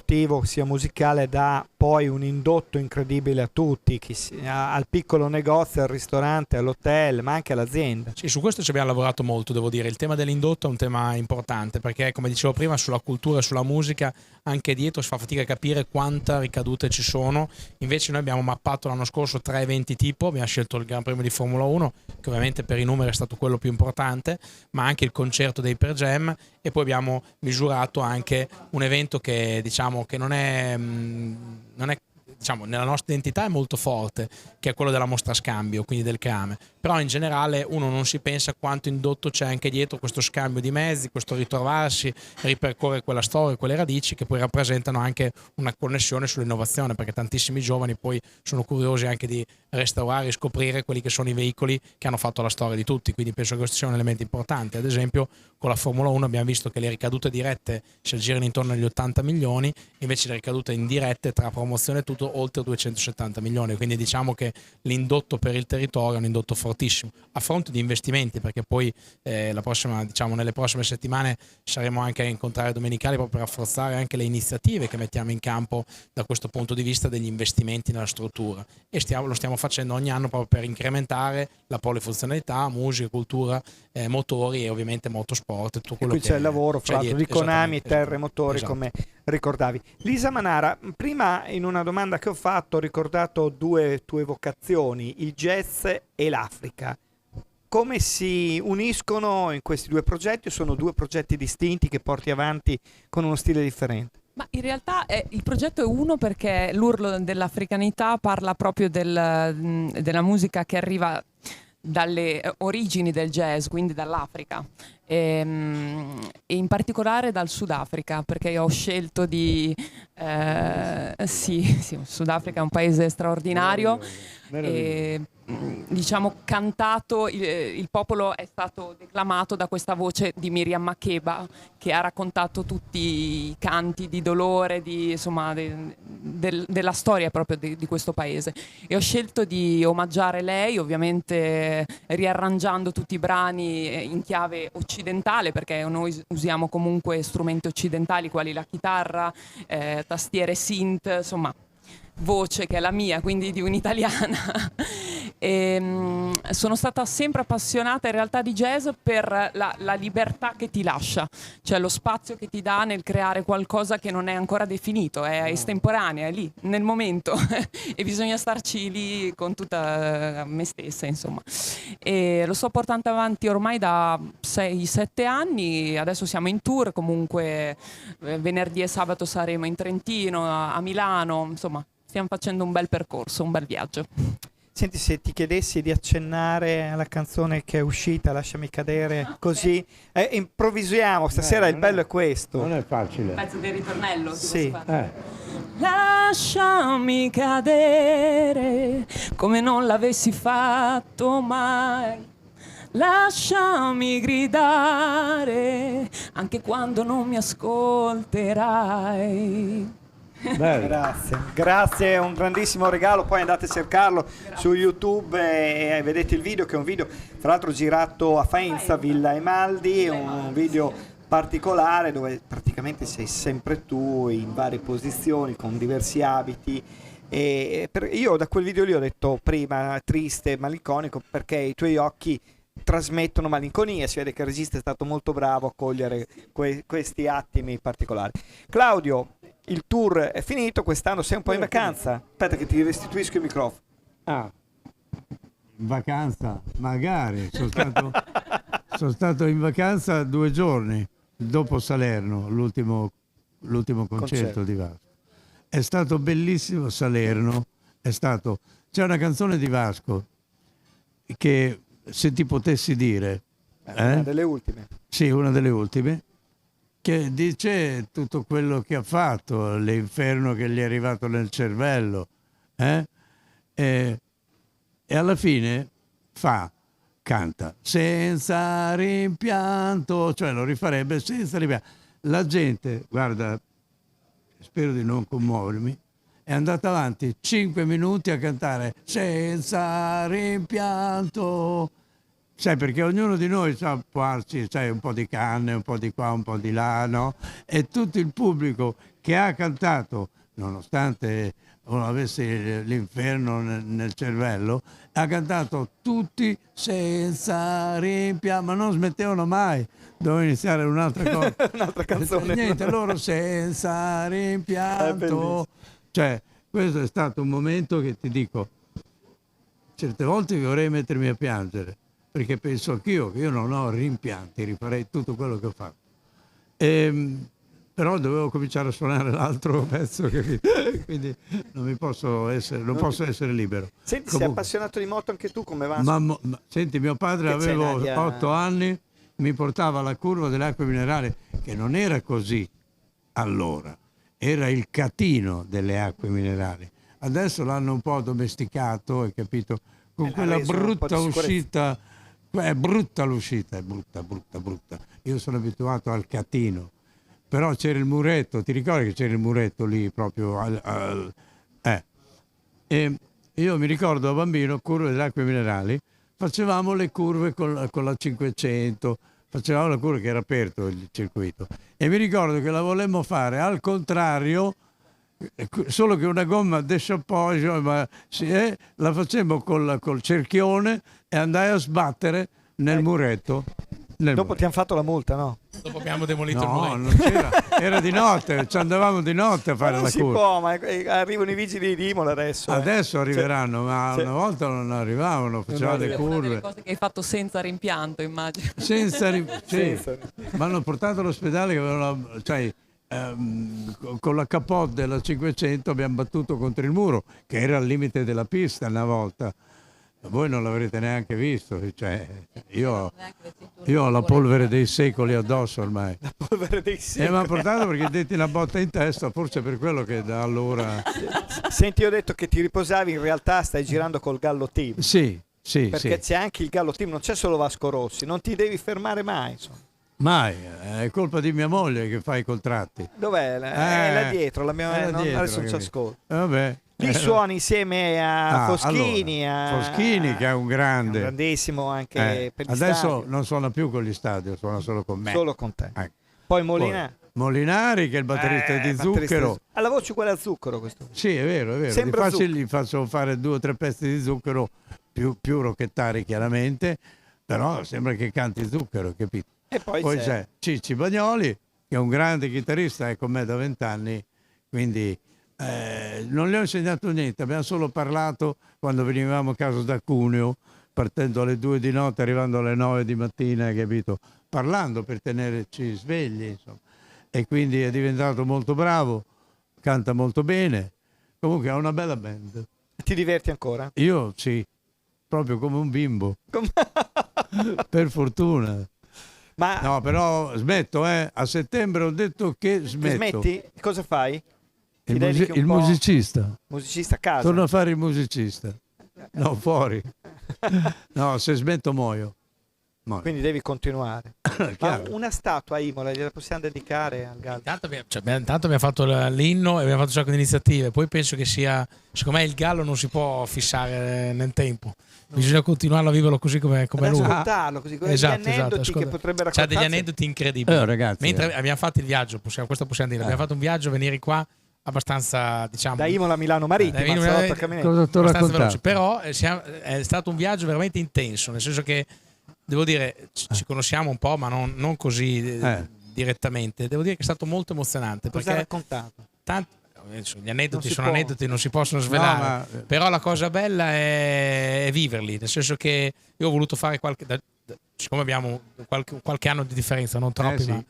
sia musicale dà poi un indotto incredibile a tutti, al piccolo negozio, al ristorante, all'hotel, ma anche all'azienda. Sì, su questo ci abbiamo lavorato molto, devo dire. Il tema dell'indotto è un tema importante perché, come dicevo prima, sulla cultura e sulla musica anche dietro si fa fatica a capire quanta ricadute ci sono. Invece noi abbiamo mappato l'anno scorso 3 eventi tipo, abbiamo scelto il Gran Premio di Formula 1, che ovviamente per i numeri è stato quello più importante, ma anche il concerto dei Pearl Jam, e poi abbiamo misurato anche un evento che diciamo che non è diciamo, nella nostra identità è molto forte, che è quello della mostra scambio, quindi del Crame, però in generale uno non si pensa quanto indotto c'è anche dietro questo scambio di mezzi, questo ritrovarsi, ripercorrere quella storia, quelle radici che poi rappresentano anche una connessione sull'innovazione, perché tantissimi giovani poi sono curiosi anche di restaurare e scoprire quelli che sono i veicoli che hanno fatto la storia di tutti, quindi penso che questo sia un elemento importante. Ad esempio con la Formula 1 abbiamo visto che le ricadute dirette si aggirano intorno agli 80 milioni, invece le ricadute indirette tra promozione e tutto oltre 270 milioni, quindi diciamo che l'indotto per il territorio è un indotto fortissimo, a fronte di investimenti, perché poi nelle prossime settimane saremo anche a incontrare domenicali proprio per rafforzare anche le iniziative che mettiamo in campo da questo punto di vista degli investimenti nella struttura, e lo stiamo facendo ogni anno proprio per incrementare la polifunzionalità, musica, cultura, motori e ovviamente motorsport, tutto quello e qui c'è il lavoro fra l'altro di Konami e Terre Motori, esatto. Come ricordavi. Lisa Manara, prima in una domanda che ho fatto ho ricordato 2 tue vocazioni, il jazz e l'Africa. Come si uniscono in questi 2 progetti? Sono 2 progetti distinti che porti avanti con uno stile differente? Ma in realtà il progetto è uno perché l'urlo dell'africanità parla proprio della musica che arriva dalle origini del jazz, quindi dall'Africa, e in particolare dal Sudafrica, perché io ho scelto di Sudafrica è un paese straordinario. Diciamo cantato, il popolo è stato declamato da questa voce di Miriam Makeba, che ha raccontato tutti i canti di dolore, della storia proprio di questo paese, e ho scelto di omaggiare lei, ovviamente riarrangiando tutti i brani in chiave occidentale, perché noi usiamo comunque strumenti occidentali quali la chitarra, tastiere synth, insomma voce che è la mia, quindi di un'italiana. Sono stata sempre appassionata in realtà di jazz per la libertà che ti lascia, cioè lo spazio che ti dà nel creare qualcosa che non è ancora definito, è estemporanea, è lì, nel momento e bisogna starci lì con tutta me stessa, insomma. E lo sto portando avanti ormai da 6-7 anni, adesso siamo in tour, comunque venerdì e sabato saremo in Trentino, a Milano, insomma stiamo facendo un bel percorso, un bel viaggio. Senti, se ti chiedessi di accennare alla canzone che è uscita, Lasciami cadere, così improvvisiamo, stasera il bello è questo. Non è facile. Un pezzo del ritornello? Sì. Lasciami cadere come non l'avessi fatto mai. Lasciami gridare anche quando non mi ascolterai. Grazie, è un grandissimo regalo. Poi andate a cercarlo su YouTube e vedete il video, che è un video tra l'altro girato a Faenza, Villa Emaldi, un video particolare dove praticamente sei sempre tu in varie posizioni con diversi abiti. E io da quel video lì ho detto prima triste, malinconico, perché i tuoi occhi trasmettono malinconia. Si vede che il regista è stato molto bravo a cogliere questi attimi particolari. Claudio, il tour è finito, quest'anno sei un po' in vacanza. Aspetta che ti restituisco il microfono. In vacanza? Magari. Sono stato in vacanza 2 giorni dopo Salerno, l'ultimo concerto di Vasco. È stato bellissimo Salerno. C'è una canzone di Vasco che, se ti potessi dire... Una delle ultime. Sì, una delle ultime, che dice tutto quello che ha fatto, l'inferno che gli è arrivato nel cervello, e alla fine canta senza rimpianto, cioè lo rifarebbe senza rimpianto. La gente, guarda, spero di non commuovermi, è andata avanti 5 minuti a cantare senza rimpianto. Sai, perché ognuno di noi sa farci, sai, un po' di canne, un po' di qua, un po' di là, no? E tutto il pubblico che ha cantato, nonostante uno avesse l'inferno nel cervello, ha cantato tutti senza rimpianto, ma non smettevano mai. Dovevo iniziare un'altra cosa. Un'altra canzone. Niente, loro senza rimpianto. Cioè, questo è stato un momento che ti dico, certe volte vorrei mettermi a piangere, perché penso anch'io che io non ho rimpianti, rifarei tutto quello che ho fatto. Però dovevo cominciare a suonare l'altro pezzo, quindi non posso essere libero. Senti, sei appassionato di moto anche tu, come va? Senti, mio padre, avevo 8 anni, mi portava alla curva delle acque minerali, che non era così allora, era il catino delle acque minerali. Adesso l'hanno un po' domesticato, hai capito? Con quella brutta uscita. È brutta l'uscita, è brutta. Io sono abituato al catino, però c'era il muretto, ti ricordi che c'era il muretto lì proprio E io mi ricordo da bambino, curve delle acque minerali, facevamo le curve con la 500, facevamo la curva che era aperto il circuito, e mi ricordo che la volemmo fare al contrario, solo che una gomma d'échappage, ma la facemmo col cerchione e andai a sbattere nel muretto. Dopo ti hanno fatto la multa, no? Dopo abbiamo demolito il No, muretto. non c'era, era di notte, ci andavamo di notte a fare non la si curva. può, ma arrivano i vigili di Imola adesso. Adesso arriveranno, ma una volta non arrivavano, facevano le È una delle curve. cose che hai fatto senza rimpianto, immagino. Sì. Mi hanno portato all'ospedale che avevano, con la capote della 500 abbiamo battuto contro il muro, che era al limite della pista una volta. Voi non l'avrete neanche visto, cioè, io ho la polvere dei secoli addosso ormai. La polvere dei secoli. Mi ha portato perché detti una botta in testa, forse per quello che da allora... Senti, io ho detto che ti riposavi, in realtà stai girando col Gallo Team. Sì. Perché c'è anche il Gallo Team, non c'è solo Vasco Rossi, non ti devi fermare mai, insomma. Mai, è colpa di mia moglie che fa i contratti. Dov'è? È là dietro, adesso non ci ascolto. Vabbè. Lì suoni insieme a Foschini. Allora, Foschini, che è un grande. È un grandissimo anche per gli adesso stadi. non suona più con gli stadi, suona solo con me. Solo con te. Ecco. Poi Molinari, che è il batterista di Zucchero. Ha la voce uguale a Zucchero questo. Sì, è vero. Sembra Gli faccio fare 2 o 3 pezzi di Zucchero, più rocchettari chiaramente, però sembra che canti Zucchero, capito? E poi c'è Cicci Bagnoli, che è un grande chitarrista, è con me da 20 anni, quindi non gli ho insegnato niente, abbiamo solo parlato quando venivamo a casa da Cuneo, partendo alle 2 di notte, arrivando alle 9 di mattina, capito? Parlando per tenerci svegli, insomma. E quindi è diventato molto bravo, canta molto bene, comunque ha una bella band. Ti diverti ancora? Io sì, proprio come un bimbo. Per fortuna. Ma no, però smetto, a settembre ho detto che smetto. Smetti? Cosa fai? Il musicista. Musicista a casa? Torno a fare il musicista. No, fuori. No, se smetto muoio. Quindi devi continuare. Ma Chiaro. una statua a Imola gliela possiamo dedicare al Gallo? Intanto abbiamo fatto l'inno e abbiamo fatto un sacco di iniziative. Poi penso che sia, secondo me il Gallo non si può fissare nel tempo. Bisogna continuarlo a viverlo così come lui. Ascoltarlo così, con Esatto, degli aneddoti che potrebbe C'ha raccontarsi. degli aneddoti incredibili. Ragazzi, Mentre abbiamo fatto il viaggio, questo possiamo dire, abbiamo fatto un viaggio, venire qua abbastanza, diciamo, Da Imola a Milano Marittima, da Imola- salotto a Caminetto. cosa ti ho abbastanza raccontato? veloce. Però è stato un viaggio veramente intenso, nel senso che devo dire ci conosciamo un po', ma non così direttamente. Devo dire che è stato molto emozionante. Cosa ha Perché raccontato? gli aneddoti Non si sono può. aneddoti, non si possono svelare. No, ma- Però la cosa bella è viverli, nel senso che io ho voluto fare siccome abbiamo qualche anno di differenza, non troppi, sì.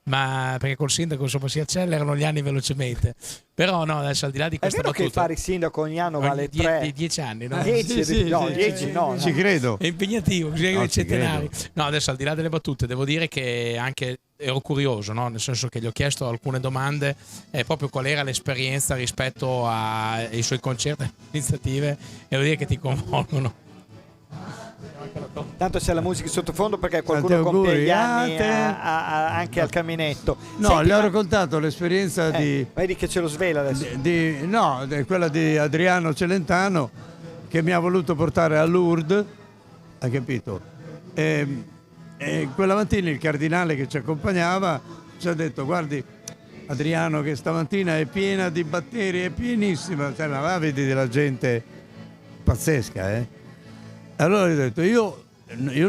ma perché col sindaco insomma si accelerano gli anni velocemente. Però no, adesso al di là di È questa vero che battuta, fare il sindaco ogni anno vale di 3? 10 anni, no? 10, Sì, no, sì, 10 sì, no. Ci credo. È impegnativo, bisogna No, che ci centenari. credo. No, adesso al di là delle battute, devo dire che anche ero curioso, no? Nel senso che gli ho chiesto alcune domande, proprio qual era l'esperienza rispetto ai suoi concerti, iniziative, e devo dire che ti coinvolgono. Tanto c'è la musica in sottofondo perché qualcuno Tanti compie auguri gli anni a te. anche al Caminetto. No, Senti, gli ho ma- raccontato l'esperienza vedi che ce lo svela adesso. no, quella di Adriano Celentano che mi ha voluto portare a Lourdes, hai capito? E quella mattina il cardinale che ci accompagnava ci ha detto: guardi Adriano, che stamattina è piena di batteri, è pienissima, cioè, ma va, vedi della gente pazzesca, eh? Allora gli ho detto: io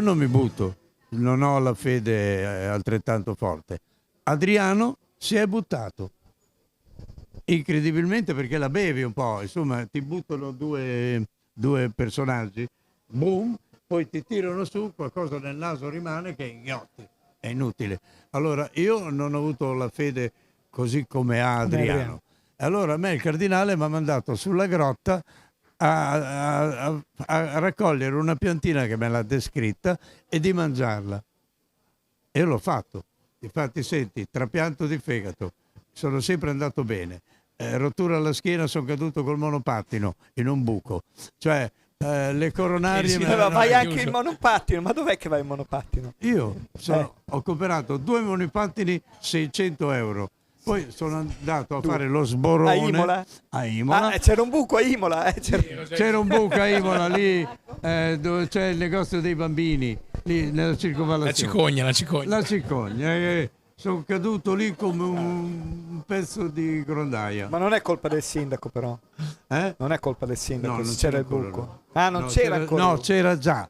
non mi butto, non ho la fede altrettanto forte. Adriano si è buttato, incredibilmente, perché la bevi un po', insomma ti buttano due personaggi, boom, poi ti tirano su, qualcosa nel naso rimane che ignotti, è inutile. Allora io non ho avuto la fede così come ha Adriano. Allora a me il cardinale mi ha mandato sulla grotta a raccogliere una piantina che me l'ha descritta e di mangiarla. E io l'ho fatto. Infatti senti, trapianto di fegato, sono sempre andato bene. Rottura alla schiena, sono caduto col monopattino in un buco. Cioè le coronarie... Ma vai anche in monopattino, ma dov'è che vai in monopattino? Io ho comprato 2 monopattini, 600 euro. Poi sono andato a fare lo sborone A Imola? a Imola. Ah, c'era un buco a Imola, C'era un buco a Imola lì dove c'è il negozio dei bambini, lì nella circonvallazione. La cicogna. La cicogna. Sono caduto lì come un pezzo di grondaia. Ma non è colpa del sindaco, però. Non è colpa del sindaco, No, se non c'era il ancora, buco. no. Ah, non c'era ancora. No, il buco. c'era già.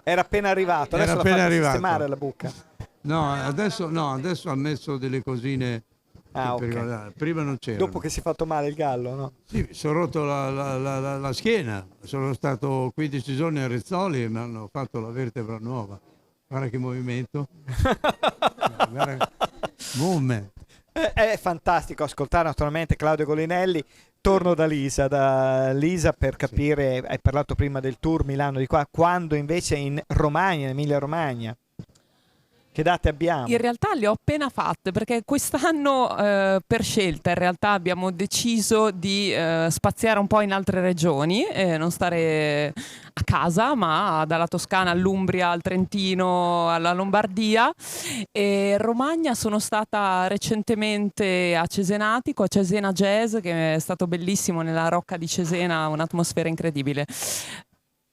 Era appena arrivato, Era adesso appena l'ha fatto arrivato. sistemare la buca. No, adesso ha messo delle cosine. Ah, per ok. guardare. Prima non c'era. Dopo che si è fatto male il gallo, no? Sì, sono rotto la schiena. Sono stato 15 giorni a Rezzoli e mi hanno fatto la vertebra nuova. Guarda che movimento. Guarda. Boom. È fantastico ascoltare naturalmente Claudio Golinelli. Torno da Lisa per capire, hai parlato prima del tour Milano di qua, quando invece in Romagna, in Emilia Romagna. Che date abbiamo? In realtà le ho appena fatte perché quest'anno per scelta in realtà abbiamo deciso di spaziare un po' in altre regioni, non stare a casa, ma dalla Toscana all'Umbria, al Trentino, alla Lombardia. E Romagna sono stata recentemente a Cesenatico, a Cesena Jazz, che è stato bellissimo nella Rocca di Cesena, un'atmosfera incredibile.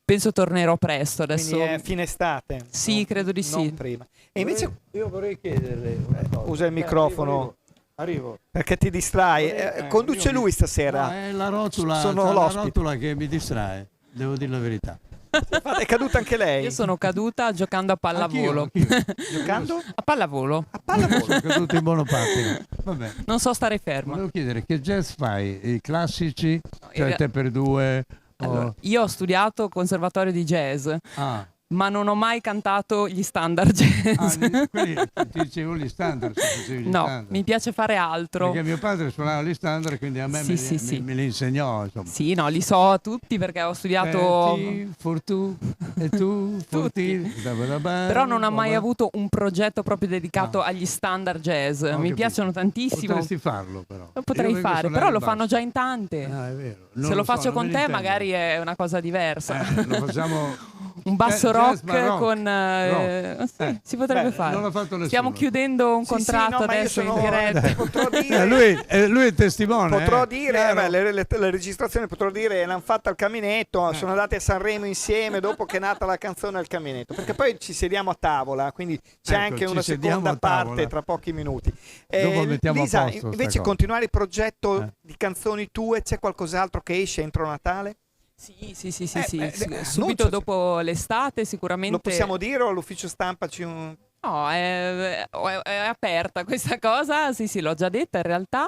Penso tornerò presto adesso. Quindi è fine estate? Sì, credo di sì. Non prima. E invece Io vorrei chiederle una cosa. usa il microfono. Arrivo. Perché ti distrai. Conduce io lui stasera. No, è la rotula, Sono c'è la l'ospite. rotola che mi distrae, devo dire la verità. È caduta anche lei? Io sono caduta giocando a pallavolo. Anch'io. Giocando? A pallavolo. A pallavolo. Sono caduto in monopattino. Vabbè. Non so stare ferma. Volevo chiedere che jazz fai? I classici? Cioè in te per due? Allora, io ho studiato conservatorio di jazz, Ah, ma non ho mai cantato gli standard jazz. Quelli, ti dicevo gli standard, se facevi gli No, standard. mi piace fare altro. Perché mio padre suonava gli standard, quindi a me me li insegnò, insomma. Sì, no, li so tutti perché ho studiato. For tu, e tu, for ti. Però non ho mai avuto un progetto proprio dedicato agli standard jazz. Mi piacciono tantissimo. Potresti farlo, però. Lo potrei fare, però lo fanno già in tante. Ah, è vero. Se lo faccio con te, magari è una cosa diversa. Lo facciamo. Un basso Jazz, rock con rock. si potrebbe fare. Non l'ha fatto nessuno. Stiamo chiudendo un contratto no, ma io adesso sono- in diretta. potrò dire, lui è testimone. potrò dire Chiaro. le registrazioni potrò dire l'hanno fatta al caminetto, sono andate a Sanremo insieme dopo che è nata la canzone al caminetto, perché poi ci sediamo a tavola, quindi c'è Ecco, anche ci una sediamo seconda a tavola. parte tra pochi minuti. Dopo mettiamo a Lisa, posto sta invece cosa. continuare il progetto di canzoni tue, c'è qualcos'altro che esce entro Natale? Sì, annunciaci. subito dopo l'estate sicuramente. Lo possiamo dire o all'ufficio stampa No, è aperta questa cosa, sì, l'ho già detta in realtà.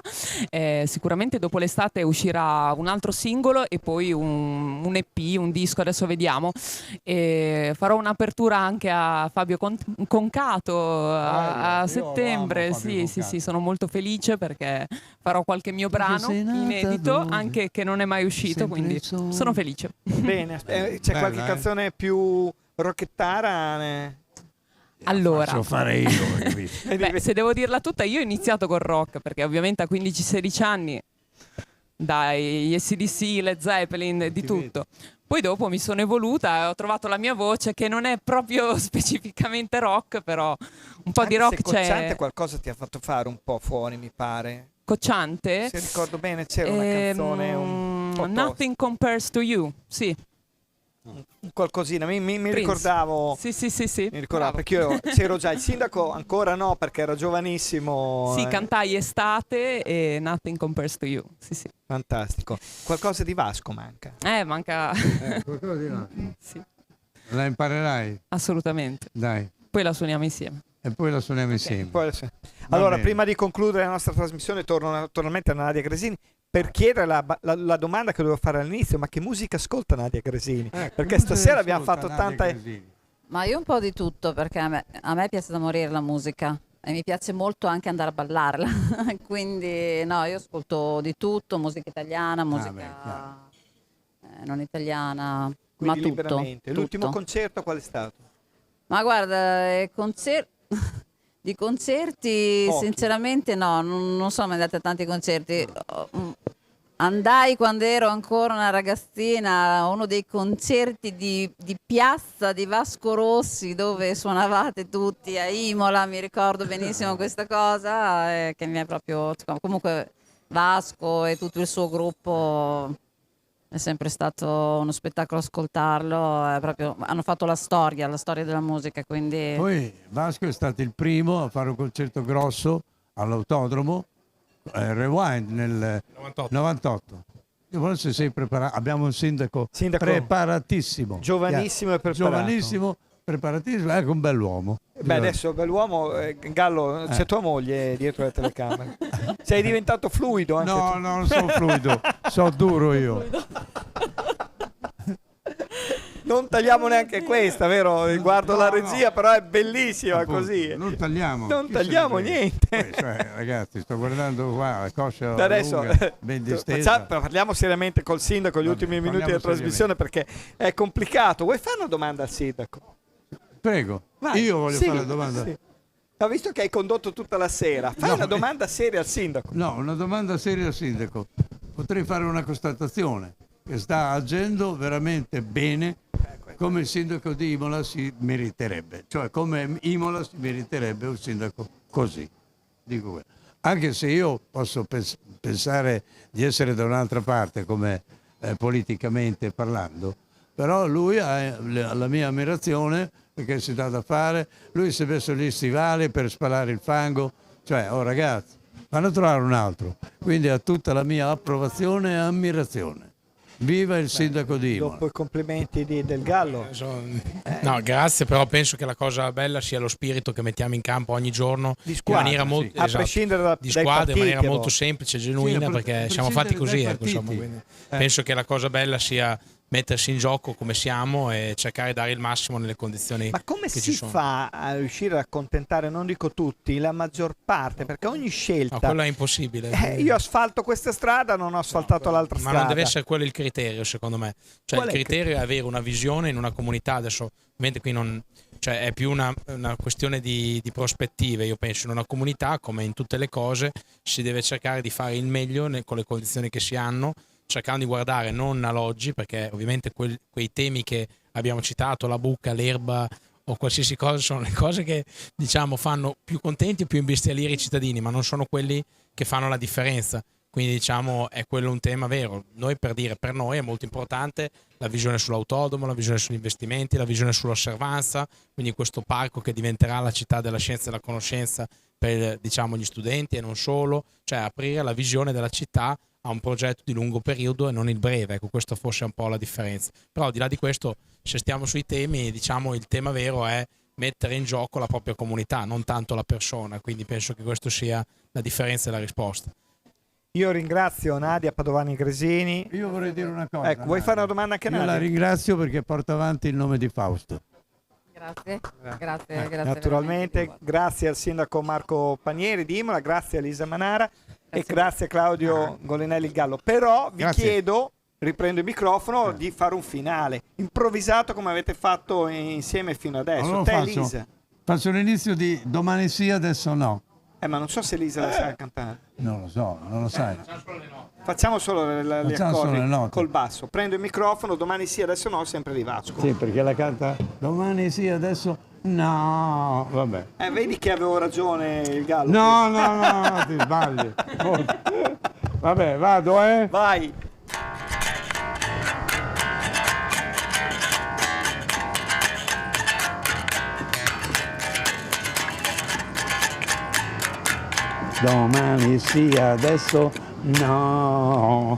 Sicuramente dopo l'estate uscirà un altro singolo e poi un EP, un disco, adesso vediamo. Farò un'apertura anche a Fabio Concato a settembre. amo Fabio Sì, Concato. sono molto felice perché farò qualche mio brano sei nata inedito, dove? anche che non è mai uscito, Sempre quindi il sole. sono felice. Bene, c'è Bella, qualche canzone più rockettara? Allora, Faccio fare io, hai capito? beh, se devo dirla tutta, io ho iniziato col rock perché ovviamente a 15-16 anni dai AC/DC, Led Zeppelin, di tutto. Poi dopo mi sono evoluta e ho trovato la mia voce che non è proprio specificamente rock, però un po' di rock se Cocciante c'è. qualcosa ti ha fatto fare un po' fuori, mi pare. Cocciante? Se ricordo bene c'era una canzone un po' Nothing Compares to You, sì. qualcosina, mi Prince. ricordavo. Sì. Mi ricordavo Bravo. perché io c'ero già il sindaco, ancora no, perché era giovanissimo. Sì, cantai Estate e Nothing Compares to You, sì. Fantastico. Qualcosa di Vasco manca. Manca. Qualcosa di là. Sì, La imparerai, assolutamente. dai. Poi la suoniamo insieme. E poi la suoniamo insieme. Allora, bene. prima di concludere la nostra trasmissione, torno naturalmente a Nadia Gresini per chiedere la domanda che dovevo fare all'inizio: ma che musica ascolta Nadia Gresini? Perché stasera abbiamo fatto tanta. Ma io un po' di tutto, perché a me piace da morire la musica e mi piace molto anche andare a ballarla. Quindi no, io ascolto di tutto, musica italiana, musica non italiana, Quindi ma tutto. liberamente. L'ultimo tutto. concerto qual è stato? Ma guarda, di concerti Pochi. sinceramente no, non sono mai andata a tanti concerti. Andai quando ero ancora una ragazzina a uno dei concerti di piazza di Vasco Rossi, dove suonavate tutti a Imola, mi ricordo benissimo questa cosa, che mi è proprio, comunque Vasco e tutto il suo gruppo è sempre stato uno spettacolo ascoltarlo, è proprio, hanno fatto la storia della musica, quindi. Poi Vasco è stato il primo a fare un concerto grosso all'Autodromo, Rewind nel 98. Io non so se sei preparato, abbiamo un sindaco preparatissimo. Giovanissimo e preparato. Giovanissimo, preparatissimo, ecco un bell'uomo. Beh, adesso bell'uomo, Gallo, c'è tua moglie dietro le telecamere. Sei diventato fluido anche No, tu. no, non sono fluido, sono duro io. Non tagliamo neanche questa, vero? Guardo la regia, però è bellissima Appunto, così. Non tagliamo. Non Chi tagliamo se ne frega? niente. Poi, cioè, ragazzi, sto guardando qua la coscia Da adesso lunga, ben distesa. parliamo seriamente col sindaco gli Vabbè, ultimi minuti parliamo della trasmissione perché è complicato. Vuoi fare una domanda al sindaco? Prego, Vai. io voglio Sì, fare la domanda. sì. Ho visto che hai condotto tutta la sera. Fai una domanda seria al sindaco. No, una domanda seria al sindaco. Potrei fare una constatazione, che sta agendo veramente bene come il sindaco di Imola si meriterebbe. Cioè come Imola si meriterebbe un sindaco così. Dico quello. Anche se io posso pensare di essere da un'altra parte come politicamente parlando, però lui ha la mia ammirazione perché si dà da fare. Lui si è messo gli stivali per spalare il fango, cioè, oh ragazzi, vanno a trovare un altro. Quindi ha tutta la mia approvazione e ammirazione. Viva il sindaco di Imola. Dopo i complimenti del Gallo. No, grazie, però penso che la cosa bella sia lo spirito che mettiamo in campo ogni giorno Di squadra, in maniera molto, sì. A prescindere dai di squadra, partiti, in maniera molto no? semplice, genuina, Sì, perché a siamo fatti prescindere così, dai ecco, insomma, partiti. quindi penso che la cosa bella sia mettersi in gioco come siamo e cercare di dare il massimo nelle condizioni Ma come che si ci sono. fa a riuscire ad accontentare, non dico tutti, la maggior parte? Perché ogni No, scelta... quello è impossibile. io asfalto questa strada, non ho asfaltato l'altra Ma strada. non deve essere quello il criterio, secondo me. Cioè, Qual il è il criterio è avere una visione in una comunità. Adesso, ovviamente, qui non. Cioè, è più una questione di prospettive. Io penso in una comunità, come in tutte le cose, si deve cercare di fare il meglio con le condizioni che si hanno, cercando di guardare non all'oggi, perché ovviamente quei temi che abbiamo citato, la buca, l'erba o qualsiasi cosa, sono le cose che diciamo fanno più contenti e più imbestialire i cittadini, ma non sono quelli che fanno la differenza. Quindi diciamo è quello un tema vero. Noi per noi è molto importante la visione sull'autodomo, la visione sugli investimenti, la visione sull'osservanza, quindi questo parco che diventerà la città della scienza e della conoscenza per diciamo gli studenti e non solo, cioè aprire la visione della città a un progetto di lungo periodo e non il breve. Ecco, questo forse è un po' la differenza. Però al di là di questo, se stiamo sui temi, diciamo il tema vero è mettere in gioco la propria comunità, non tanto la persona, quindi penso che questo sia la differenza e la risposta. Io ringrazio Nadia Padovani Gresini. Io vorrei dire una cosa. Ecco, vuoi fare una domanda anche a Io Nadia? la ringrazio perché porta avanti il nome di Fausto. Grazie. Naturalmente, grazie al sindaco Marco Panieri di Imola, grazie a Lisa Manara e grazie a Claudio Golinelli Gallo. Però vi Grazie. chiedo, riprendo il microfono, di fare un finale improvvisato come avete fatto insieme fino adesso. Allora Te faccio. Lisa. Faccio l'inizio di Domani sì, adesso no. Ma non so se Lisa la sa cantare. Non lo so, non lo sai. Facciamo solo gli Facciamo solo le accordi note. col basso. Prendo il microfono, domani sì, adesso no, sempre di Vasco. Sì, perché la canta Domani sì, adesso no. Vabbè. Vedi che avevo ragione il Gallo. No, ti sbagli. Vabbè, vado, Vai. Domani sì, adesso no.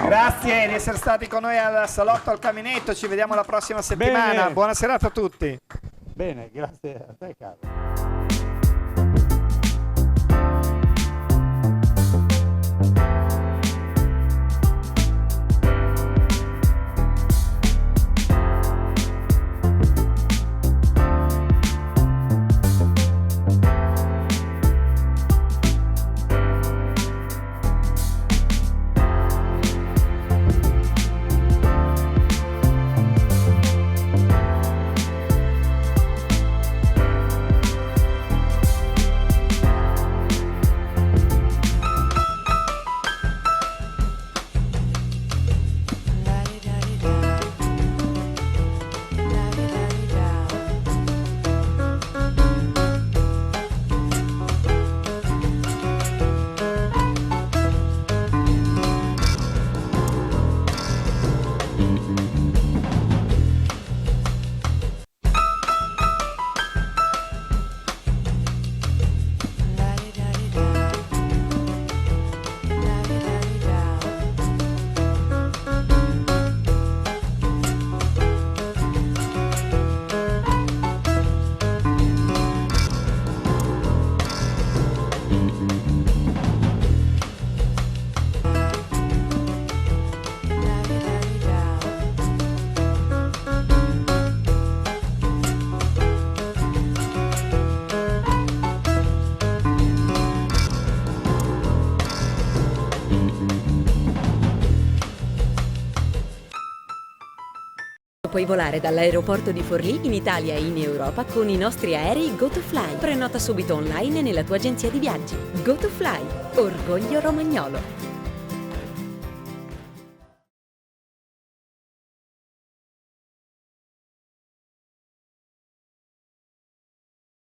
Grazie di essere stati con noi al Salotto al Caminetto, ci vediamo la prossima settimana. Bene. Buona serata a tutti. Bene, grazie a te, caro. Puoi volare dall'aeroporto di Forlì in Italia e in Europa con i nostri aerei GoToFly. Prenota subito online nella tua agenzia di viaggi. GoToFly, orgoglio romagnolo.